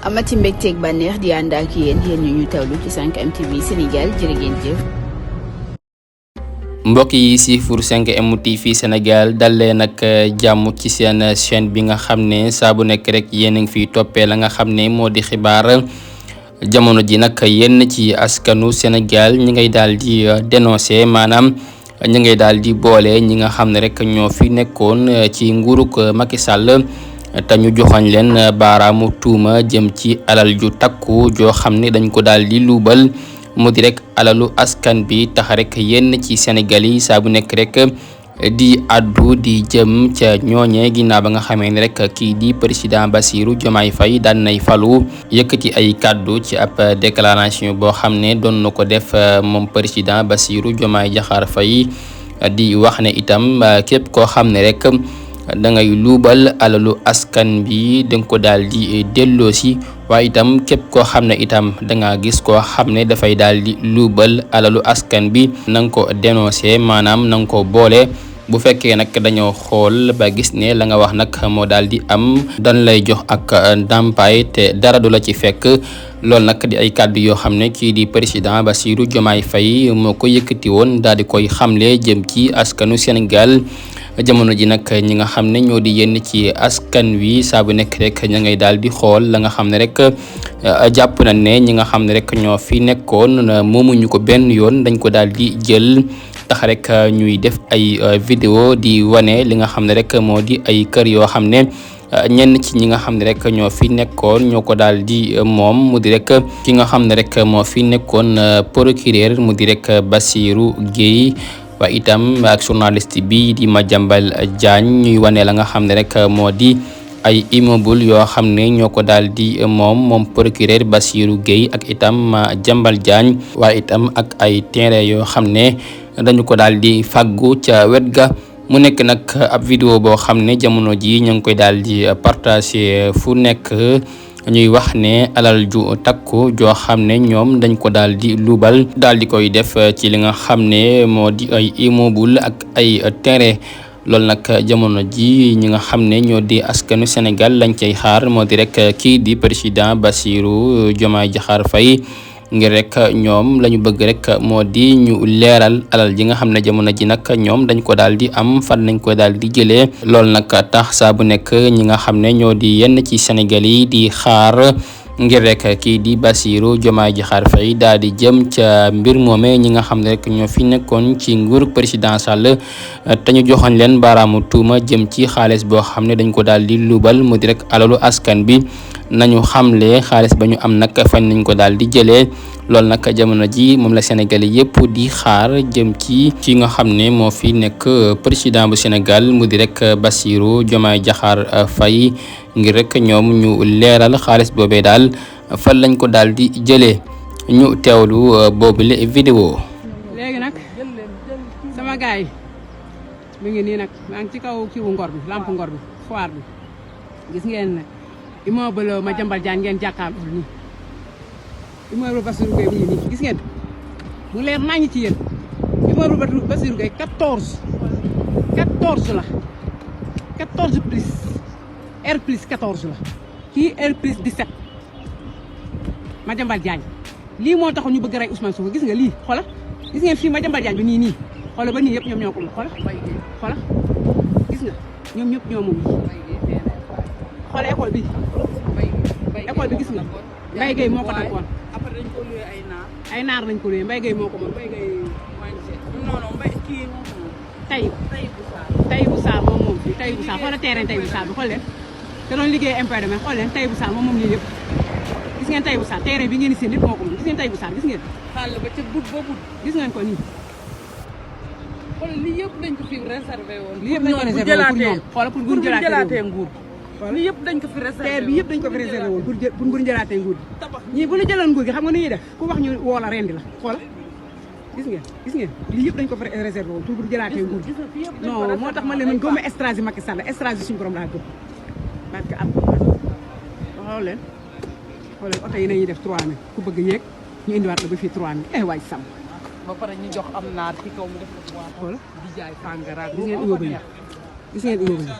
amati mbégteeg bànneex di ànd ak yéen ñu tawlu ci 5M TV Sénégal jërë ngeen jëf. mbokk yi siifur 5M TV Sénégal dalee nag jàmm ci seen chaîne bi nga xam ne saa bu nekk rek yéen a ngi fiy toppee la nga xam ne moo di xibaar jamono ji nag yenn ci askanu Sénégal ñi ngay daal di dénoncer maanaam ñi ngay daal di boole ñi nga xam ne rek ñoo fi nekkoon ci nguurug Macky Sall te ñu joxoñ leen baaraamu tuuma jëm ci alal ju takku joo xam ne dañ ko daal di luubal mu di rek alalu askan bi tax rek yenn ci Sénégal yi saa bu nekk rek di addu di jëm ca ñooñe ginnaaw ba nga xamee ne rek kii di président Bassirou Diomaye Faye daan nay falu yëkkati ay kàddu ci ab déclaration boo xam ne doon na ko def moom président Bassirou Diomaye Diakhar Faye di wax ne itam képp koo xam ne rek da ngay luubal alalu askan bi danga ko daal di delloosi waaye itam képp koo xam ne itam danga gis koo xam ne dafay daal di luubal alalu askan bi na nga ko dénoncé maanaam na nga ko boole bu fekkee nag dañoo xool ba gis ne la nga wax nag moo daal di am dañ lay jox ak ndàmpaay te dara du la ci fekk loolu nag di ay kàddu yoo xam ne kii di président Bassirou Diomaye Faye moo ko yëkkati woon daal di koy xamle jëm ci askanu Sénégal jamono ji nag ñi nga xam ne ñoo di yenn ci askan wi saa bu nekk rek ña ngay daal di xool la nga xam ne rek jàpp nañ ne ñi nga xam ne rek ñoo fi nekkoon moomuñu ko benn yoon dañ ko daal di jël tax rek ñuy def ay vidéo di wane li nga xam ne rek moo di ay kër yoo xam ne ñenn ci ñi nga xam ne rek ñoo fi nekkoon ñoo ko daal di moom mu di rek ki nga xam ne rek moo fi nekkoon procureur mu di rek Bassirou Guèye waaye itam ak journaliste bi di Madiambal Diagne ñuy wane la nga xam ne rek moo di ay immeuble yoo xam ne ñoo ko daal di moom procureur Bassirou Guèye ak itam Madiambal Diagne waaye itam ak ay terrain yoo xam ne dañu ko daal di fàggu ca wet ga mu nekk nag ab vidéo boo xam ne jamono ji ñu ngi koy daal di partager fu nekk ñuy wax ne alal ju takku joo xam ne ñoom dañ ko daal di luubal daal di koy def ci li nga xam ne moo di ay immeuble ak ay terrain loolu nag jamono ji ñi nga xam ne ñoo di askanu Sénégal lañ cay xaar moo di rek kii di président Bassirou Diomaye Diakhar Faye ngir rek ñoom la ñu bëgg rek moo di ñu leeral alal ji nga xam ne jamono ji nag ñoom dañ ko daal di am fan nañ ko daal di jëlee loolu nag tax saa bu nekk ñi nga xam ne ñoo di yenn ci Sénégal yi di xaar ngir rek kii di Bassirou Diomaye Diakhar Faye daal di jëm ca mbir moome ñi nga xam ne rek ñoo fi nekkoon ci nguur président Sall te ñu joxoon leen baaraamu tuuma jëm ci xaalis boo xam ne dañ ko daal di luubal mu di rek alalu askan bi nañu xamle xaalis ba ñu am nag fañ nañ ko daal di jëlee loolu nag jamono ji moom la Sénégal yëpp di xaar jëm ci ki nga xam ne moo fi nekk président bu Sénégal mu di rek Bassirou Diomaye Diakhar Faye ngir rek ñoom ñu leeral xaalis boobee daal fan lañ ko daal di jëlee ñu teewlu boobule vidéo. léegi nag sama gars yi mi ngi nii nag maa ngi ci kaw kiwu ngor bi lamp ngor bi foire bi gis ngeen immeuble Madiambal Diagne ngeen jàkkaarloo nii immeuble Bassirou Guèye mu ngi nii gis ngeen mu leer naa ngi ci yéen immeuble Bassirou Guèye 14 la 14 plus R plus 14 la kii R plus 17 Madiambal Diagne lii moo taxoon ñu bëgg rey Ousmane Sonko gis nga lii xoolal gis ngeen fii Madiambal Diagne bi nii xoolal ba nii yëpp ñoom ñoo ko moom xoolal gis nga ñoom ñëpp ñoo moom xoolal école bi gis nga Mbaye Gueye moo ko takkoon après dañ ko luye ay naar lañ ko luye Mbaye Gueye moo ko moom Mbaye Gueye non Mbaye kii Taïbou Sarr moom fii Taïbou Sarr xoolal terrain Taïbou Sarr bi xool leen te doon liggéey impôt mais xool leen Taïbou Sarr moom lii yëpp gis ngeen Taïbou Sarr terrain bi ngeen di seen nit moo ko moom gis ngeen Taïbou Sarr gis ngeen xàll ba ca but ba but gis ngeen ko nii xool lii yëpp dañ ko fi réservé woon lii yëpp dañ ko réservé woon pour ñoom xoolal pour buñ jëlaatee nguur lii yëpp dañ ko fi réservé terre bi yëpp dañ ko fi réservé woon pour buñ jëlaatee nguur gi ñii bu ñu jëloon nguur gi xam nga ni ñuy def ku wax ñu woo la rendi la xoolal gis ngeen lii yëpp dañ ko fi réservé woon pour buñ jëlaatee nguur gi non moo tax ma leen man gëmuma stratégie Macky Sall stratégie suñu borom laa gëm parce que am xool leen oto yi nañuy def 3000 ku bëgg yéeg ñu indiwaat la ba fii 3000 waay sàmm ba pare ñu jox am naar ci kaw mu def ko xoolal di jaay fàngara gis ngeen immeuble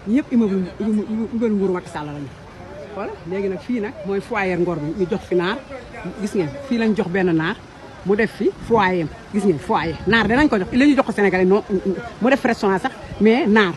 yi ñëpp immeuble nguuru Macky Sall lañu voilà léegi nag fii nag mooy foyer Ngor bi ñu jox fi naar gis ngeen fii lañ jox benn naar mu def fi foyer gis ngeen foyer naar danañ ko jox la ñu jox ko Sénégalais non mu def restaurant sax mais naar